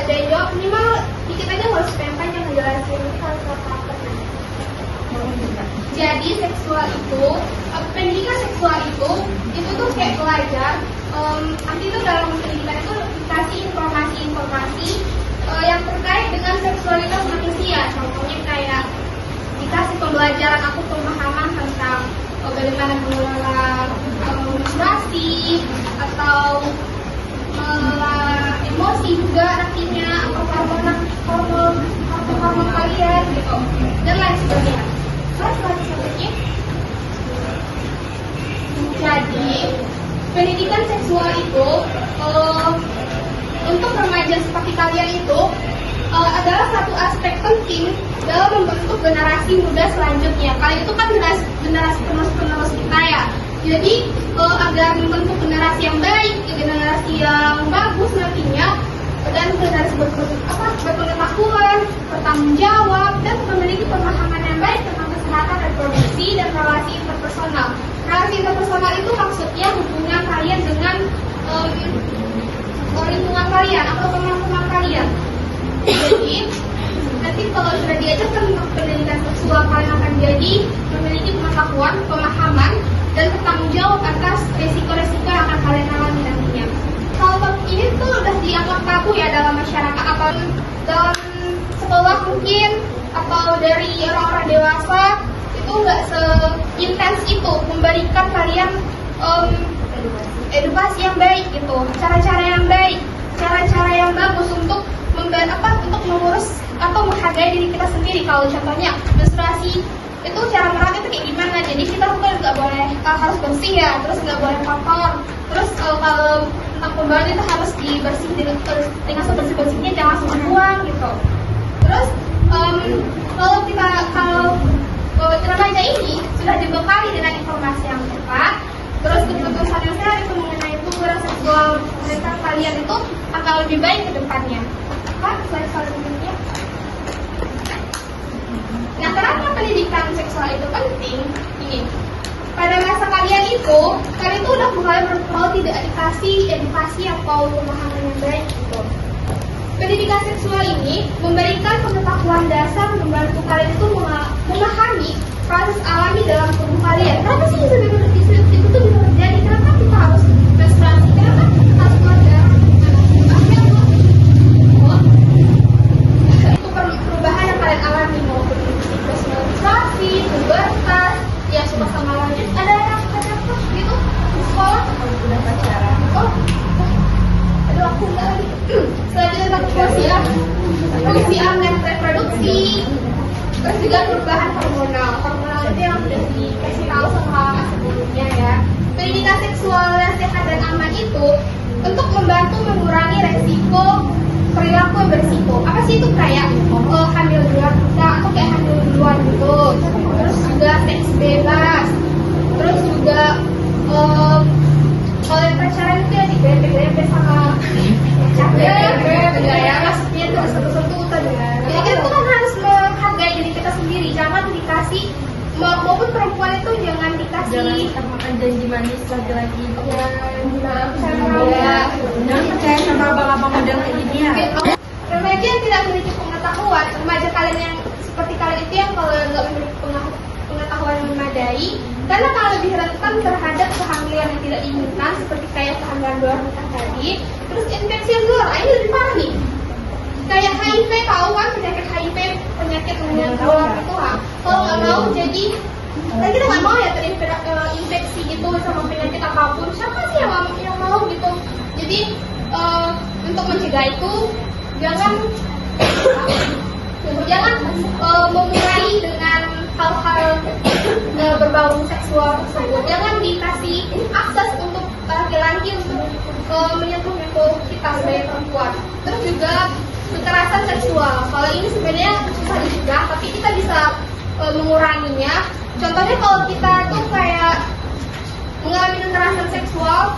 ada yang jawab minimal dikit aja, nggak usah panjang ngejelasin apa. Jadi seksual itu, pendidikan seksual itu tuh kayak pelajar. Nanti itu dalam pendidikan itu dikasih informasi-informasi yang terkait dengan seksualitas manusia. Contohnya kayak dikasih pembelajaran atau pemahaman tentang bagaimana mengelola menstruasi atau mengelola emosi juga nantinya, atau hormon kalian gitu, dan lain sebagainya. Selanjutnya, jadi pendidikan seksual itu untuk remaja seperti kalian itu adalah satu aspek penting dalam membentuk generasi muda selanjutnya. Kalian itu kan generasi penerus kita ya. Jadi agar membentuk generasi yang baik, generasi yang bagus nantinya, dan generasi berpengetahuan, bertanggung jawab, dan memiliki pemahaman yang baik tentang kesehatan reproduksi dan relasi interpersonal. Relasi interpersonal itu maksudnya hubungan kalian dengan lingkungan kalian atau teman-teman kalian. Jadi nanti kalau sudah diajarkan untuk pendidikan seksual, kalian akan jadi memiliki pengetahuan, pemahaman, dan bertanggung jawab atas resiko-resiko yang akan kalian alami nantinya. Kalau ini tuh udah dianggap tabu ya dalam masyarakat, atau dalam sekolah mungkin, atau dari orang-orang dewasa, itu nggak seintens itu memberikan kalian edukasi yang baik gitu, cara-cara yang baik, cara-cara yang bagus untuk untuk mengurus atau menghargai diri kita sendiri. Kalau contohnya menstruasi itu cara merawat itu kayak gimana, jadi kita bukan nggak boleh harus bersih ya, terus nggak boleh kotor, terus kalau tentang pembahan itu harus dibersihin dengan sebersih-bersihnya, jangan langsung buang gitu. Terus kalau remaja ini sudah dibekali dengan informasi yang tepat, terus keputusan yang sehat itu mengenai hubungan seksual mereka kalian itu akan lebih baik ke depannya. Slide selanjutnya. Nah, kenapa pendidikan seksual itu penting? Ini, pada masa kalian itu udah mulai mau tidak dikasih edukasi atau pemahaman yang baik gitu. Pendidikan seksual ini memberikan pengetahuan dasar membantu kalian itu memahami proses alami dalam tubuh kalian. Kenapa sih itu bisa terjadi? Kenapa kita harus menstruasi? Kenapa harus keluar darah? Itu perubahan yang kalian alami, mau siklus menstruasi, pubertas, yang suka sama lanjut, ada yang gitu di sekolah, udah pacaran. Aduh, aku enggak lagi. Selanjutnya tentang fungsi dan reproduksi, terus juga perubahan hormonal. Hormonal itu yang sudah dikasih tahu sama sebelumnya ya. Pendidikan seksual yang sehat dan aman itu untuk membantu mengurangi resiko perilaku yang berisiko. Apa sih itu? Kayak hamil duluan atau kayak hamil duluan gitu. Terus juga seks bebas. Terus juga kalau yang pacaran itu ya digrepek-grepek sama ya, maksudnya itu sentuh-sentuh tadi. Jadi kita kan harus menghargai diri kita sendiri, jangan dikasih, maupun perempuan itu jangan makan janji manis laki-laki. Jangan percaya sama abang-abang model kayak gini ya. Remaja yang tidak memiliki pengetahuan, remaja kalian yang seperti kalian itu yang kalau nggak memiliki pengetahuan yang memadai, karena akan lebih rentan terhadap kehamilan yang tidak diinginkan, seperti kayak kehamilan luar nikah tadi. Terus infeksi yang luar, ini lebih parah nih. Kayak HIV, tahu kan penyakit HIV, penyakit menular itu ha. Kalau nggak mau jadi, kita nggak mau ya terinfeksi gitu sama penyakit apapun. Siapa sih yang mau gitu? Jadi untuk mencegah itu jangan memulai dengan hal-hal berbau seksual tersebut. Jangan dikasih akses untuk laki-laki untuk menyentuh kita sebagai perempuan. Terus juga kekerasan seksual. Kalau ini sebenarnya susah dicegah, tapi kita bisa menguranginya. Contohnya kalau kita tuh kayak mengalami kekerasan seksual,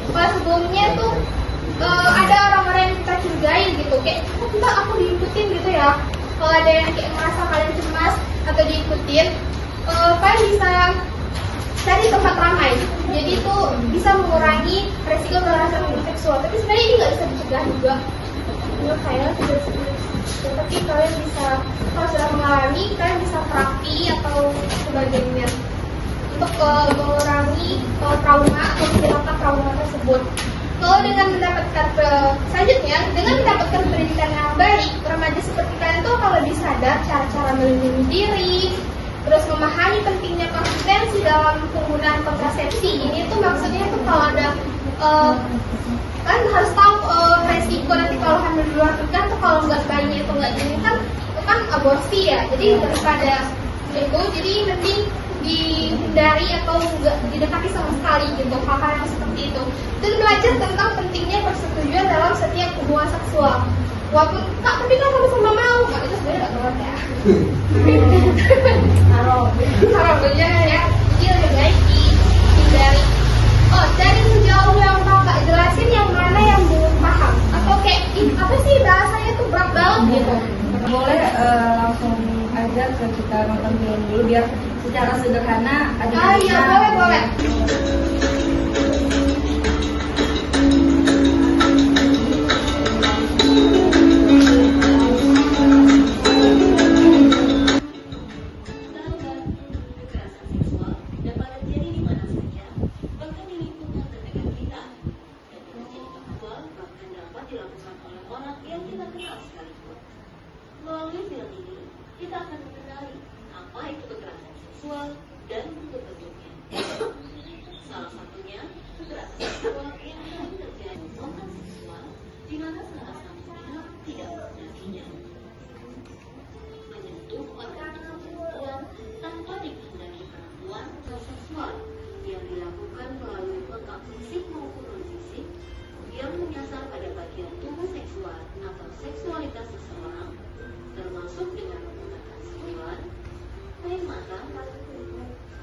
kalau sebelumnya tuh ada orang-orang yang kita curigai gitu, kayak entah aku diikutin gitu ya. Kalau ada yang kayak merasa kalian cemas atau diikutin, kalian bisa cari tempat ramai. Jadi itu bisa mengurangi resiko kekerasan seksual. Tapi sebenarnya ini nggak bisa dicegah juga. Menurut saya tidak tapi kalian bisa, kalau sudah mengalami, kalian bisa terapi atau sebagainya untuk mengurangi trauma atau menghilangkan trauma tersebut. Kalau dengan mendapatkan selanjutnya, dengan mendapatkan pendidikan yang baik, remaja seperti kalian tuh akan lebih sadar cara-cara melindungi diri, terus memahami pentingnya konsistensi dalam penggunaan kontrasepsi. Ini tuh maksudnya tuh kalau ada kan harus tahu resiko nanti kalau hamil di luar nikah tuh kalau nggak bayinya itu nggak diinginkan itu kan aborsi ya. Jadi daripada itu, jadi mending dihindari atau nggak didekati sama sekali gitu hal-hal yang seperti itu. Dan belajar tentang pentingnya persetujuan dalam setiap hubungan seksual. Walaupun kak, tapi kan kamu sama mau, nah, itu sebenarnya nggak boleh ya. Harapannya ya, jadi lebih baik dihindari. Oh, dari sejauh yang kakak jelasin yang mana yang belum paham atau kayak apa sih bahasanya tuh berat banget gitu. Boleh langsung aja ke kita nonton film dulu biar secara sederhana ada. Iya, boleh. Dilakukan oleh orang yang kita kenal sekalipun. Melalui film ini, kita akan mengenali apa itu kekerasan seksual dan bentuk-bentuknya. Salah satunya, kekerasan seksual yang sering terjadi hubungan seksual di mana salah satu pihak tidak mengenalinya. Menyentuh organ perempuan tanpa dikehendaki perempuan atau seksual yang dilakukan melalui kontak fisik maupun non-fisik yang menyasar pada bagian tubuh seksual atau seksualitas seseorang, termasuk dengan menggunakan sentuhan, air mata,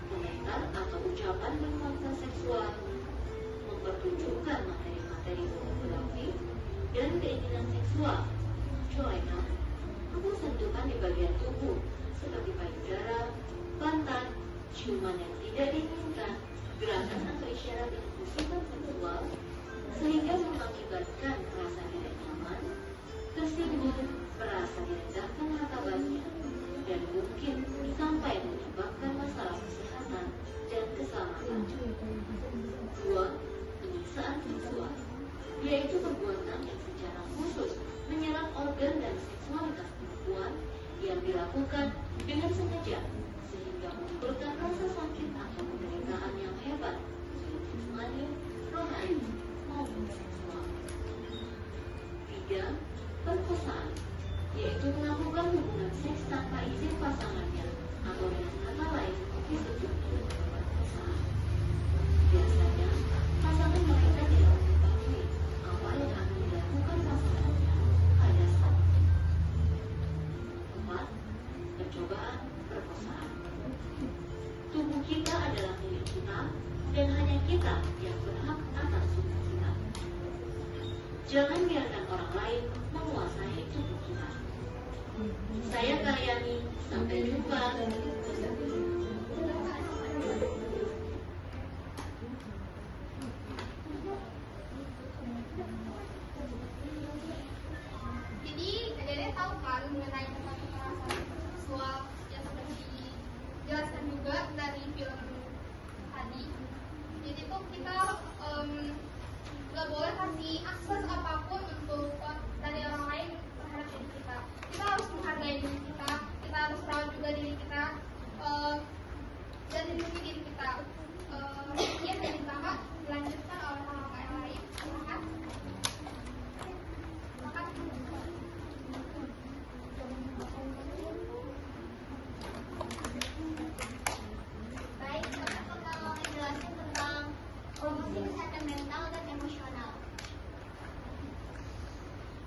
komentar atau ucapan bernuansa seksual, mempertunjukkan materi-materi pornografi dan keinginan seksual, contohnya atau sentuhan di bagian tubuh seperti payudara, pantat, ciuman yang tidak diinginkan, gerakan atau isyarat yang bersifat seksual sehingga mengakibatkan rasa tidak nyaman, tersinggung, merasa direndahkan martabatnya, dan mungkin sampai menyebabkan masalah kesehatan dan keselamatan. 2. Penyiksaan seksual, yaitu perbuatan yang secara khusus menyerang organ dan seksualitas perempuan yang dilakukan dengan sengaja sehingga menimbulkan rasa sakit atau penderitaan yang hebat, jasmani, rohani, maupun seksual. 3. Perkosaan, yaitu melakukan hubungan seks tanpa izin pasangannya atau dengan kata lain disebut dengan pemerkosaan. Biasanya, pasangan mereka tidak mengetahui apa yang akan dilakukan pasangannya pada saat itu. 4. Percobaan perkosaan. Tubuh kita adalah milik kita dan hanya kita yang berhak atas tubuh kita. Jangan biarkan orang lain menguasai tubuh kita. Saya Karyani, sampai jumpa. Jadi, Dede tahu kan mengenai tentang kekerasan seksual yang seperti dijelaskan juga dari film tadi. Jadi tuh kita nggak boleh kasih akses apapun untuk dari orang lain terhadap diri kita. Kita harus menghargai diri kita, kita harus rawat juga diri kita dan lindungi diri kita. Iya, dari kakak dilanjutkan oleh kakak yang lain. Silakan. Baik, kakak bakal ngejelasin tentang promosi kesehatan mental dan emosional.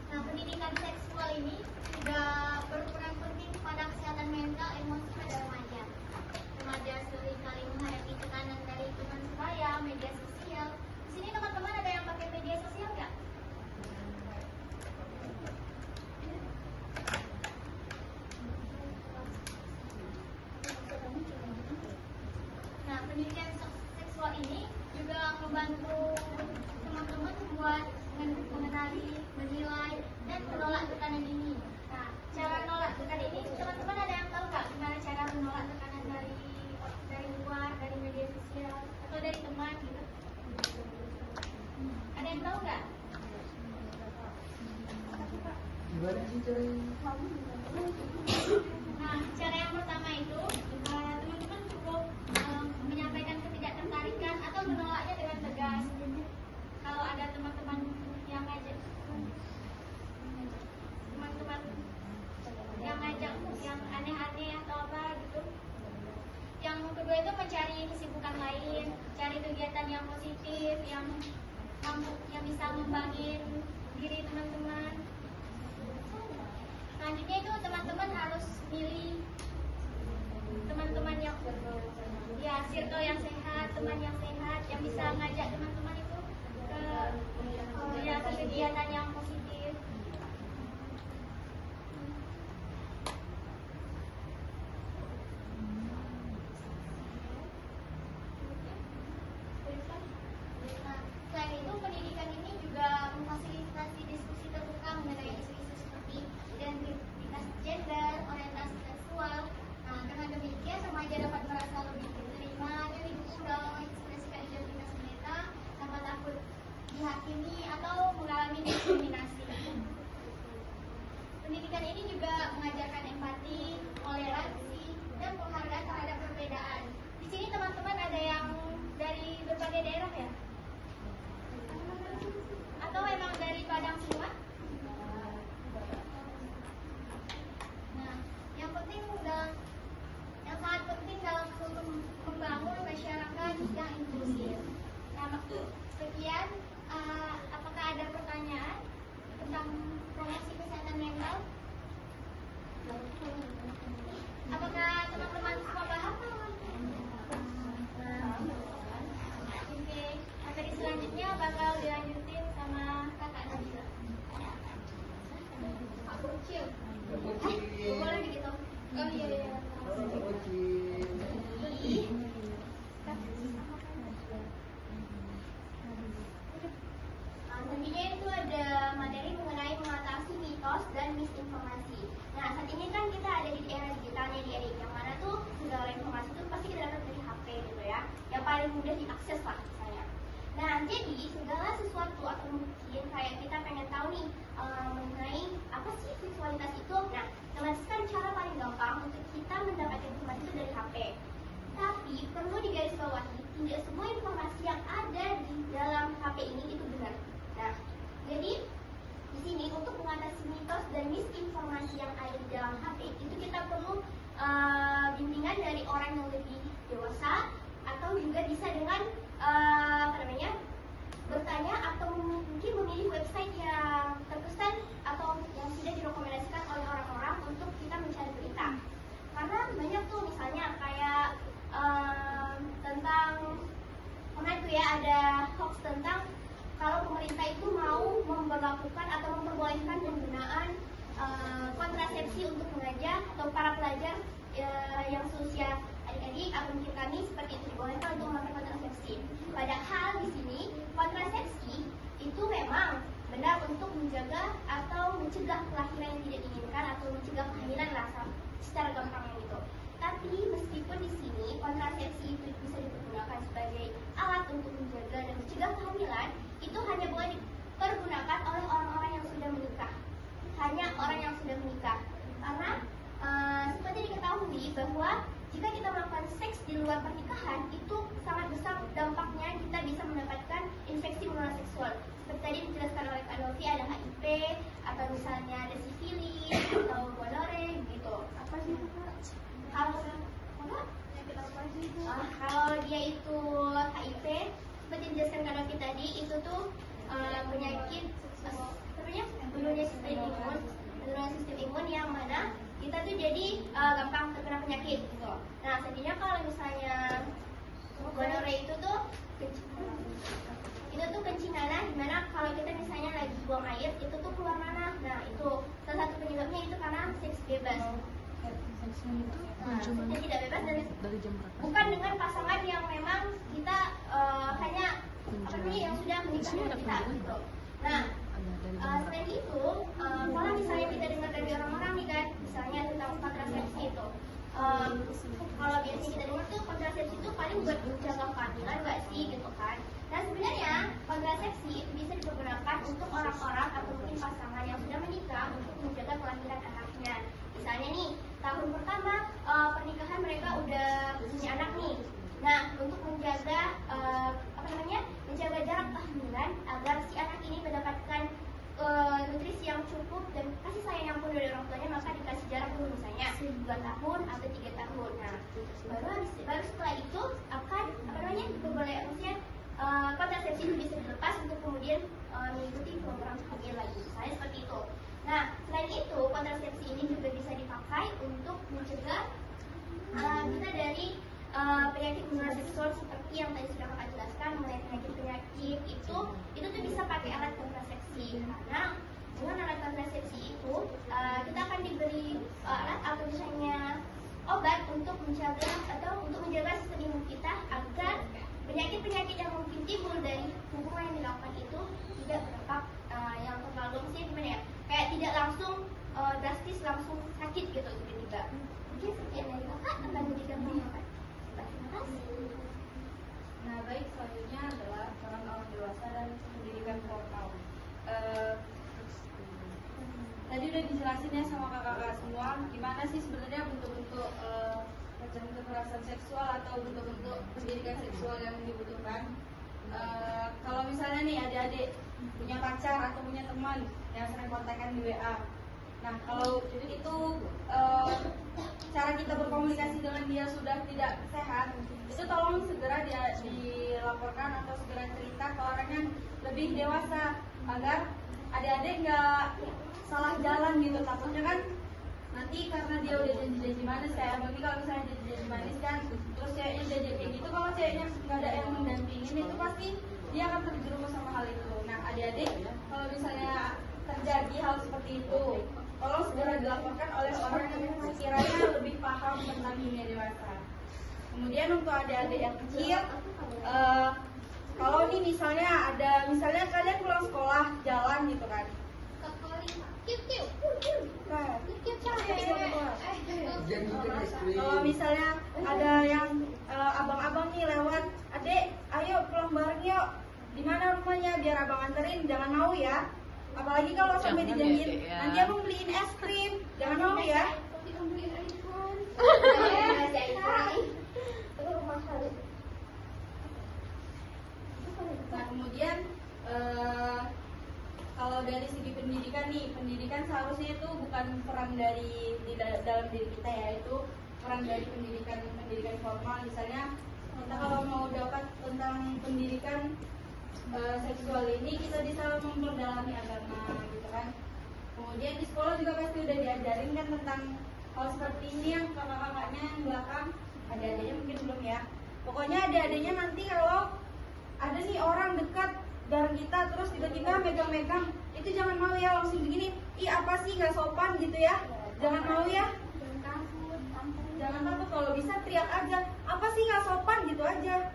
Nah, pendidikan seksual ini juga berperan penting pada kesehatan mental emosi pada remaja. Remaja seringkali menghadapi tekanan dari teman sebaya, media sosial, Nah, cara yang pertama itu teman-teman cukup menyampaikan ketidaktertarikan atau menolaknya dengan tegas. Kalau ada teman-teman yang ngajak yang aneh-aneh atau apa gitu. Yang kedua itu mencari kesibukan lain, cari kegiatan yang positif, yang bisa ngembangin diri teman-teman. Selanjutnya itu teman-teman harus pilih teman-teman yang circle yang sehat, teman yang sehat yang bisa ngajak teman-teman itu ke kegiatan yang positif. Nah, selain itu pendidikan ini juga memfasilitasi diskusi terbuka mengenai isu-isu seperti identitas gender, orientasi seksual. Nah, dengan demikian remaja dapat merasa lebih diterima dan didukung dalam mengekspresikan identitas mereka tanpa takut dihakimi atau mengalami diskriminasi. Pendidikan ini juga mengajarkan empati, toleransi, dan penghargaan terhadap perbedaan. Di sini teman-teman ada yang dari berbagai daerah ya? Atau memang dari Padang semua? Nah, yang sangat penting dalam membangun masyarakat yang inklusif. Nah, sekian, apakah ada pertanyaan tentang promosi kesehatan mental? Apakah teman-teman semua paham? Oke, materi selanjutnya bakal dilanjutin sama kakak Nabila. Aku kecil. Boleh begitu? Oh iya. Selanjutnya itu ada materi mengenai mengatasi mitos dan misinformasi. Nah, saat ini kan kita ada di era digitalnya di Erik, yang mana tuh segala informasi itu pasti kita dapat dari HP gitu ya, yang paling mudah diakses lah misalnya. Nah, jadi segala sesuatu atau mungkin kayak kita pengen tahu nih mengenai apa sih seksualitas itu. Nah, otomatis kan cara paling gampang untuk kita mendapatkan informasi itu dari HP. Tapi perlu digarisbawahi, tidak semua informasi yang ada di dalam HP ini itu benar. Nah, jadi di sini untuk mengatasi mitos dan misinformasi yang ada di dalam HP itu kita perlu bimbingan dari orang yang lebih dewasa atau juga bisa dengan bertanya atau mungkin memilih website yang terkesan atau yang sudah direkomendasikan oleh orang-orang untuk kita mencari berita. Karena banyak tuh misalnya kayak tentang kemarin tuh ya ada hoax tentang kalau pemerintah itu mau memberlakukan atau memperbolehkan penggunaan kontrasepsi untuk mengajar atau para pelajar yang seusia adik-adik atau mungkin kami seperti itu dibolehkan untuk memakai kontrasepsi. Padahal di sini kontrasepsi itu memang benar untuk menjaga atau mencegah kelahiran yang tidak diinginkan atau mencegah kehamilan lah secara gampangnya gitu. Tapi meskipun di sini kontrasepsi itu bisa dipergunakan sebagai alat untuk menjaga dan mencegah kehamilan, itu hanya boleh dipergunakan oleh orang-orang yang sudah menikah. Hanya orang yang sudah menikah. Karena seperti diketahui bahwa jika kita melakukan seks di luar pernikahan, itu sangat besar dampaknya kita bisa mendapatkan infeksi menular seksual. Seperti tadi dijelaskan oleh Kak Novi, ada HIV, atau misalnya ada sifilis, atau gonorrhea gitu. Apa sih Kak? Kalau dia itu HIV, seperti dijelaskan Kak Novi tadi, itu tuh penyakit menurunnya sistem imun yang mana kita tuh jadi gampang terkena penyakit gitu. Nah, sebenarnya kalau misalnya gonorrhea itu tuh kencing nanah, dimana kalau kita misalnya lagi buang air itu tuh keluar nanah. Nah, itu salah satu penyebabnya itu karena seks bebas. Seksnya tidak bebas dari bukan dengan pasangan yang memang kita hanya yang sudah menikah dengan kita gitu. Nah, selain itu, kalau misalnya kita dengar dari orang-orang nih kan, misalnya tentang kontrasepsi itu, kalau biasanya kita dengar tuh kontrasepsi itu paling buat menjaga kehamilan nggak sih gitu kan? Nah sebenarnya kontrasepsi itu bisa dipergunakan untuk orang-orang atau mungkin pasangan yang sudah menikah untuk menjaga kelahiran anaknya. Misalnya nih, tahun pertama pernikahan mereka udah punya anak nih. Nah untuk menjaga menjaga jarak kehamilan agar si anak ini mendapatkan nutrisi yang cukup dan kasih sayang yang penuh dari orang tuanya, maka dikasih jarak dulu misalnya 2 tahun atau 3 tahun. Nah baru setelah itu akan kontrasepsi itu bisa dilepas untuk kemudian mengikuti program hamil lagi, misalnya seperti itu. Nah selain itu kontrasepsi ini juga bisa dipakai untuk mencegah kita dari penyakit menular seksual seperti yang tadi sudah kakak jelaskan mengenai penyakit itu tuh bisa pakai alat kontrasepsi, karena dengan alat kontrasepsi itu kita akan diberi alat atau misalnya obat untuk menjaga sistem imun kita agar penyakit-penyakit yang mungkin timbul dari hubungan yang dilakukan itu tidak berdampak yang terlalu kayak tidak langsung drastis langsung sakit gitu tiba-tiba. Mungkin sekian dari kakak tentang pendidikan hormonal. Terima kasih. Nah baik, selanjutnya adalah peran orang dewasa dan pendidikan formal. Tadi udah dijelasin ya sama kakak-kakak semua gimana sih sebenarnya bentuk-bentuk kekerasan seksual atau bentuk-bentuk pendidikan seksual yang dibutuhkan. Kalau misalnya nih adik-adik punya pacar atau punya teman yang sering kontakkan di WA, nah kalau itu cara kita berkomunikasi dengan dia sudah tidak sehat, itu tolong segera dia dilaporkan atau segera cerita ke orang yang lebih dewasa agar adik-adik nggak salah jalan gitu. Takutnya kan nanti karena dia udah janji-janji manis, kayak bagi kalau misalnya janji manis kan, terus ceweknya janji kayak gitu, kalau ceweknya nggak ada yang mendampingin itu pasti dia akan terjerumus sama hal itu. Nah adik-adik kalau misalnya terjadi hal seperti itu, tolong segera dilaporkan oleh orang yang sekiranya lebih paham tentang dunia dewasa. Kemudian untuk adik-adik yang kecil, kalau ini misalnya kalian pulang sekolah jalan gitu kan, kalau misalnya ada yang abang-abang nih lewat, adek ayo pulang bareng yuk, di mana rumahnya biar abang anterin, jangan mau ya. Apalagi kalau sampai dijanjiin nanti abang beliin es krim, jangan mau ya. Nah kemudian kalau dari segi pendidikan nih, pendidikan seharusnya itu bukan peran dari dalam diri kita ya, itu peran dari pendidikan formal. Misalnya kita kalau mau dapat tentang pendidikan seksual ini, kita bisa memperdalami agama gitu kan. Kemudian di sekolah juga pasti udah diajarin kan tentang hal seperti ini, yang kakak-kakaknya yang belakang, adik-adiknya mungkin belum ya. Pokoknya adik-adiknya nanti kalau ada nih orang dekat bareng kita terus tiba-tiba megang-megang, itu jangan mau ya langsung begini, ih apa sih nggak sopan gitu ya, jangan mau ya. Jangan takut, kalau bisa teriak aja, apa sih nggak sopan gitu aja.